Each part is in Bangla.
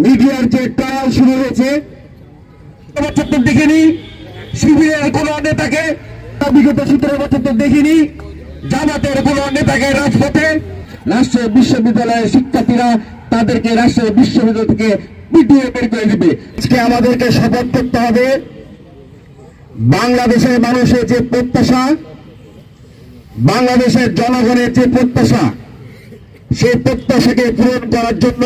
মিডিয়ার যে ট্রায়াল শুরু হয়েছে বছর দেখিনি, শিবিরের কোন নেতাকে বিগত 17 বছর তো দেখিনি, জামাতের কোন নেতাকে রাজপথে। রাজশাহী বিশ্ববিদ্যালয়ের শিক্ষার্থীরা তাদেরকে রাজশাহী বিশ্ববিদ্যালয় থেকে পিটিয়ে বের করে দিবে। আজকে আমাদেরকে শপথ করতে হবে বাংলাদেশের মানুষের যে প্রত্যাশা, বাংলাদেশের জনগণের যে প্রত্যাশা, সেই প্রত্যাশাকে পূরণ করার জন্য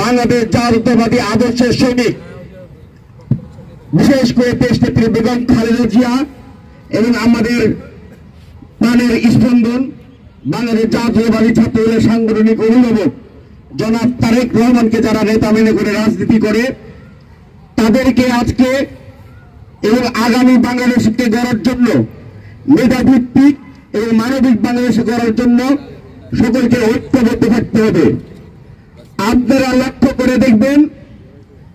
বাংলাদেশ জাতীয়তাবাদী আদর্শের সৈনিক, বিশেষ করে দেশনেত্রী বেগম খালেদা জিয়া এবং আমাদের প্রাণের স্পন্দন বাংলাদেশ জাতীয়তাবাদী ছাত্রদলের সাংগঠনিক অভিভাবক জনাব তারেক রহমানকে যারা নেতা মেনে করে রাজনীতি করে, তাদেরকে আজকে এবং আগামী বাংলাদেশকে গড়ার জন্য, মেধাভিত্তিক এবং মানবিক বাংলাদেশ গড়ার জন্য সকলকে ঐক্যবদ্ধ থাকতে হবে। আপনারা লক্ষ্য করে দেখবেন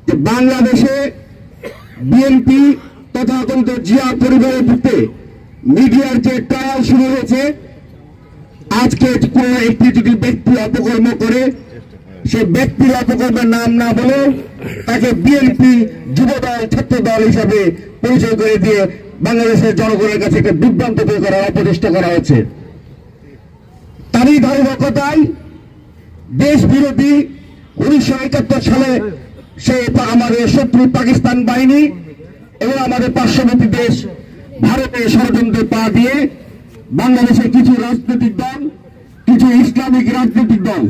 যে বাংলাদেশে বিএনপি তথাকথিত জিয়া পরিবারের প্রতি মিডিয়ার যে ট্রায়াল শুরু হয়েছে, আজকে কোন একটি যদি ব্যক্তি অপকর্ম করে, সে ব্যক্তির অপকর্মের নাম না বলে তাকে বিএনপি যুবদল ছাত্রদল হিসাবে পরিচয় করে দিয়ে বাংলাদেশের জনগণের কাছে একটা বিভ্রান্ত তৈরি করার অপচেষ্টা করা হচ্ছে। তারই ধারাবাহিকতায় দেশ বিরোধী 1971 সালে সে আমাদের শত্রু পাকিস্তান বাহিনী এবং আমাদের পার্শ্ববর্তী দেশ ভারতের ষড়যন্ত্রে পা দিয়ে বাংলাদেশের কিছু রাজনৈতিক দল, কিছু ইসলামিক রাজনৈতিক দল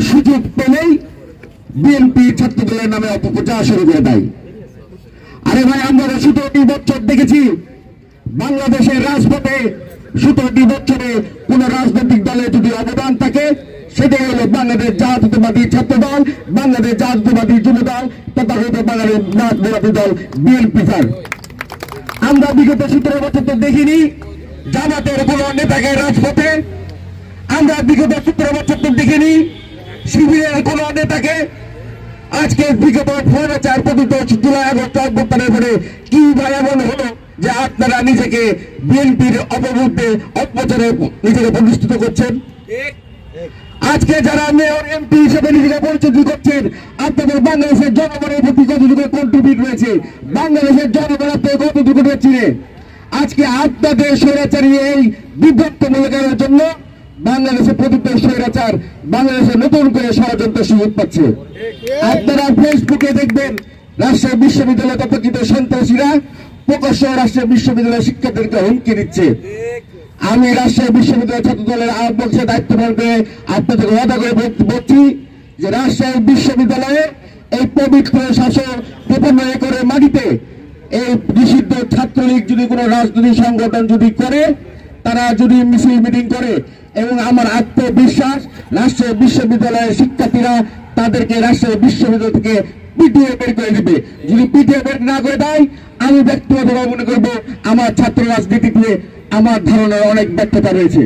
সুযোগ পেলেই বিএনপি ছাত্র দলের নামে অপপ্রচার শুরু করে দেয়। আরে ভাই, আমরা 17টি বছর দেখেছি বাংলাদেশের রাজপথে 17টি বছরে কোন রাজনৈতিক দলের যদি অবদান থাকে, সেটাই হলো বাংলাদেশ জাতীয়তাবাদী ছাত্র দল, বাংলাদেশ জাতীয়তাবাদী যুব দল, তথাকথিত বাংলাদেশ জাতীয়তাবাদী দল বিএনপি। স্যার, আমরা বিগত 17 বছর তো দেখিনি জামাতের কোন নেতাকে রাজপথে, আমরা বিগত 17 বছর তো দেখিনি শিবিরের কোন নেতাকে। আজকে বিগত 2004 পর্যন্ত জুলাই আগস্ট অভ্যুত্থানের পরে কি বা এমন হলো যে আপনারা নিজেকে বিএনপির অপবুদ্ধে অপপ্রচারে নিজেকে প্রতিষ্ঠিত করছেন? আজকে যারা মেয়র এমপি হিসেবে নিজেকে পরিচিত করছেন, আপনাদের বাংলাদেশের জনগণের প্রতি কতটুকু কন্ট্রিবিউট রয়েছে, বাংলাদেশের জনগণ আপনাদের কতটুকু চিনে? আজকে আপনাদের স্বৈরাচারী এই বিভ্রান্তমূলকের জন্য বাংলাদেশের প্রতিটি স্বৈরাচার বাংলাদেশে নতুন করে ষড়যন্ত্রের সুযোগ পাচ্ছে। আপনারা ফেসবুকে দেখবেন রাজশাহী বিশ্ববিদ্যালয় তথাকথিত সন্ত্রাসীরা প্রকাশ্য রাজশাহী বিশ্ববিদ্যালয়ের শিক্ষার্থীদেরকে হুমকি দিচ্ছে। আমি রাজশাহী বিশ্ববিদ্যালয় ছাত্র দলের আহ্বায়ক দায়িত্ব পালন করে আপনাদের ওয়াদা করে বলছি যে রাজশাহী বিশ্ববিদ্যালয়ে এই পবিত্র শাসন 53 একরের মাটিতে এই নিষিদ্ধ ছাত্রলীগ যদি কোনো রাজনৈতিক সংগঠন যদি করে, তারা যদি মিছিল মিটিং করে, এবং আমার আত্মবিশ্বাস রাজশাহী বিশ্ববিদ্যালয়ের শিক্ষার্থীরা তাদেরকে রাজশাহী বিশ্ববিদ্যালয় থেকে পিটিয়ে বের করে দিবে। যদি পিটিয়ে বের না করে দেয়, আমি ব্যক্তিগতভাবে মনে করবো আমার ছাত্র রাজনীতিতে আমার ধারণার অনেক ব্যর্থতা রয়েছে।